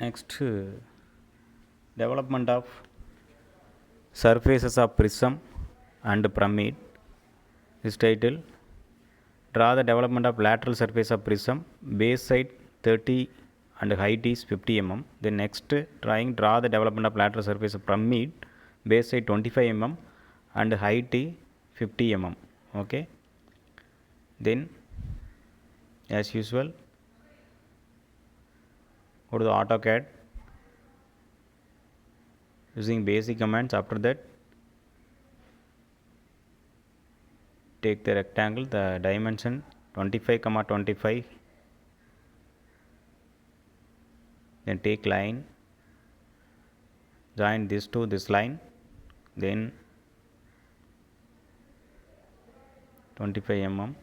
Next, development of surfaces of prism and pyramid is title. Draw the development of lateral surface of prism, base side 30 and height is 50 mm. Then next drawing, draw the development of lateral surface of pyramid, base side 25 mm and height is 50 mm. Okay. Then as usual, go to the AutoCAD using basic commands. After that, take the rectangle, the dimension 25 comma 25, then take line, join this to this line, then 25 mm.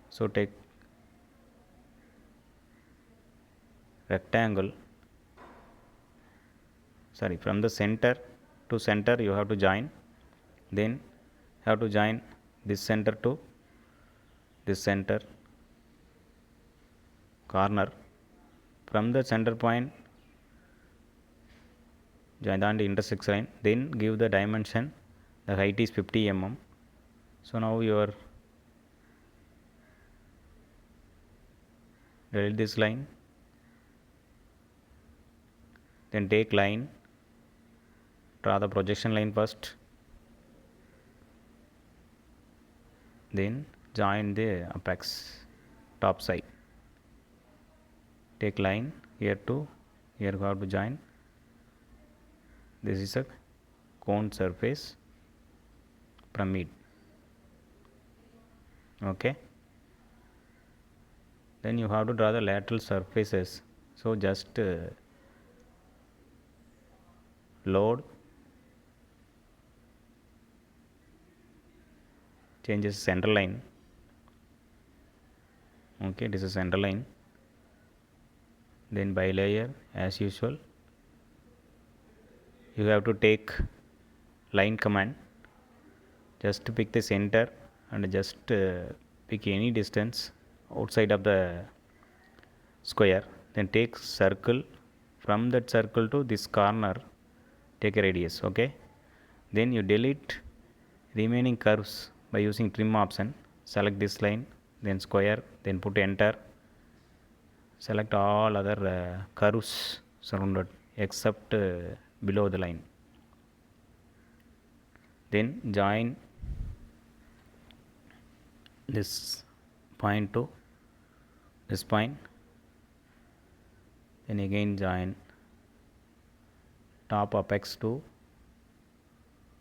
So take rectangle, sorry, from the center to center you have to join, then have to join this center to this center corner. From the center point join on the intersect line, then give the dimension, the height is 50 mm. So now your delete this line, then take line, draw the projection line first, then join the apex top side, take line here to here, you have to join. This is a cone surface pyramid. Okay, then you have to draw the lateral surfaces. So just load, changes center line. Okay, this is center line. Then by layer, as usual, you have to take line command, just pick the center and just pick any distance outside of the square, then take circle, from that circle to this corner take a radius. Okay, then you delete remaining curves by using trim option. Select this line, then square, then put enter, select all other curves surrounded except below the line, then join this point to this point, then again join top apex to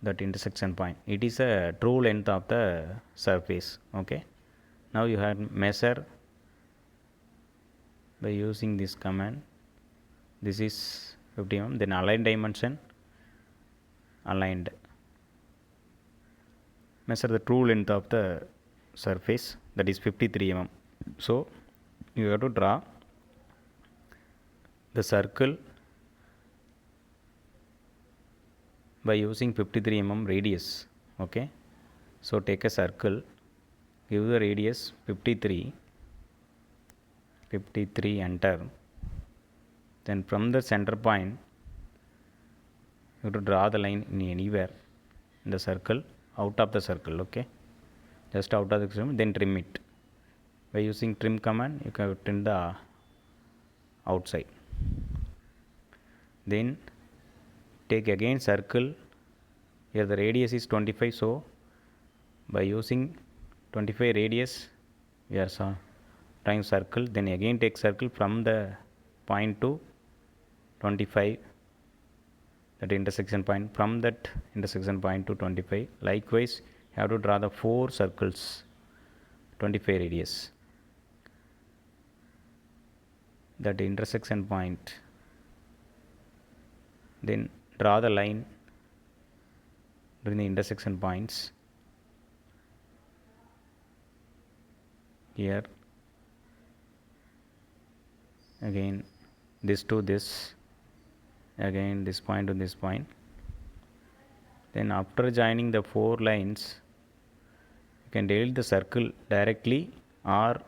that intersection point. It is a true length of the surface. Okay, now you have measure by using this command. This is 50 mm, then align dimension, aligned, measure the true length of the surface, that is 53 mm. So you have to draw the circle by using 53 mm radius. Okay, so take a circle, give the radius 53, enter, then from the center point you have to draw the line in anywhere in the circle, out of the circle. Okay, just out of the circle, then trim it by using trim command. You can trim the outside, then take again circle. Here the radius is 25, so by using 25 radius we are trying circle, then again take circle from the point to 25, that intersection point, from that intersection point to 25. Likewise you have to draw the 4 circles 25 radius, that intersection point, then draw the line during the intersection points. Here again this to this, again this point to this point. Then after joining the 4 lines you can delete the circle directly or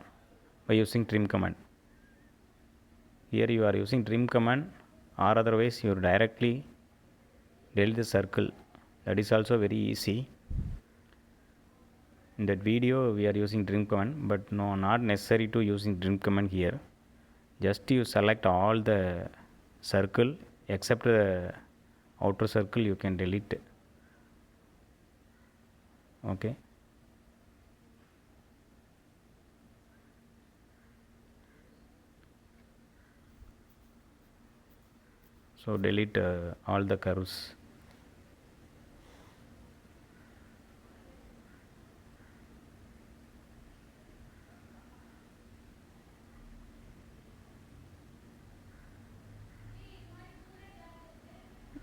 by using trim command. Here you are using trim command, or otherwise you directly delete the circle. That is also very easy. In that video we are using trim command, but no, not necessary to using trim command here. Just you select all the circle except the outer circle, you can delete. Okay. So delete all the curves.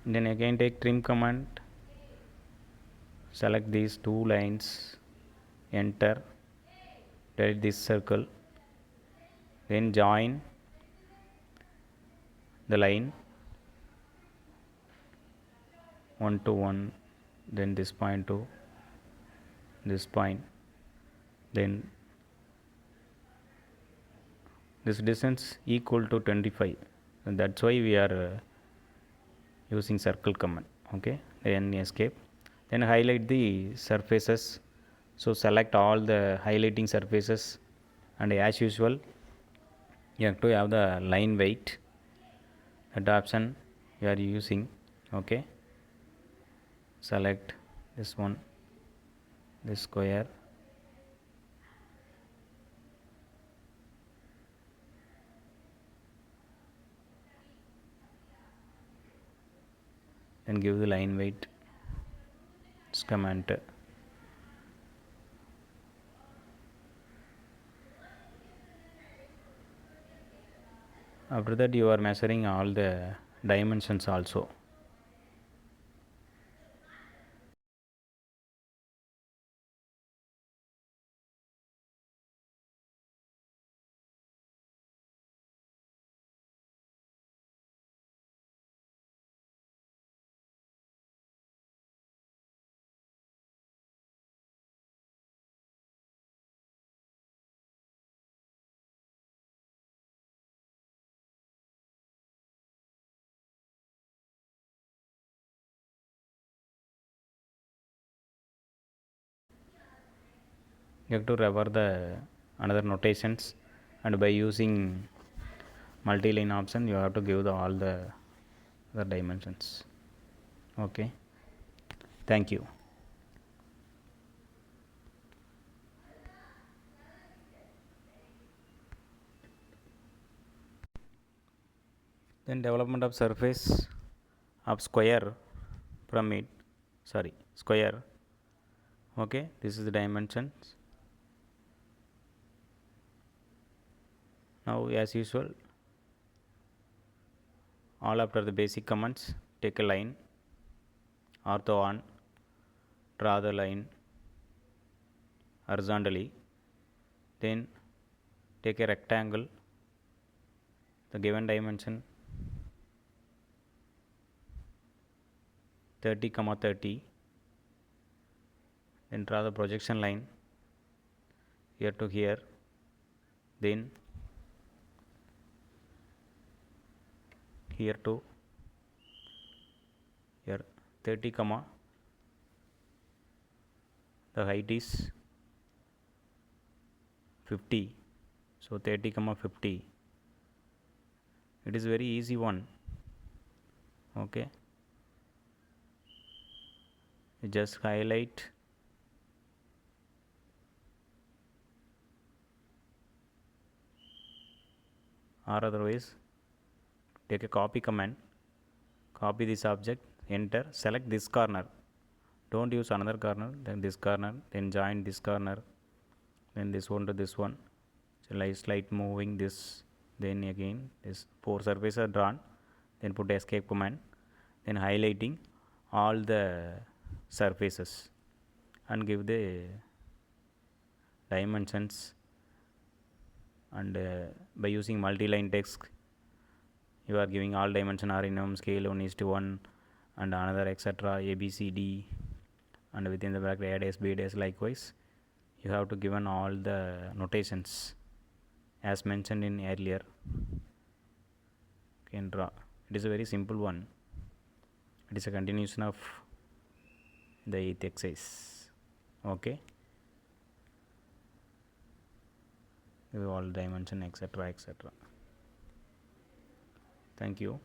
Then again take trim command, select these two lines, enter, delete this circle, then join the line 1 to 1, then this point to this point, then this distance equal to 25, and that's why we are using circle command. Okay, then escape, then highlight the surfaces. So select all the highlighting surfaces, and as usual you have to have the line weight, that option you are using. Okay, select this one, this square, then give the line weight, this command. After that you are measuring all the dimensions also. You have to refer the another notations, and by using multi-line option you have to give all the dimensions. Okay, thank you. Then development of surface of square from it, sorry, square. Okay, this is the dimensions. Now as usual, all after the basic commands, take a line, ortho on, draw the line horizontally, then take a rectangle, the given dimension 30, 30, then draw the projection line here to here, then here to here 30, the height is 50, so 30, 50. It is very easy one. Okay, you just highlight, or otherwise take a copy command, copy this object, enter, select this corner, don't use another corner, then this corner, then join this corner, then this one to this one, so like slight moving this, then again this 4 surfaces are drawn, then put escape command, then highlighting all the surfaces and give the dimensions, and by using multi-line text you are giving all dimension are in scale 1:1 and another etc. A B C D, and within the bracket A dash B dash. Likewise you have to given all the notations as mentioned in earlier. can draw. It is a very simple one. It is a continuation of the 8th exercise. Okay, all dimension, etc., etc. Thank you.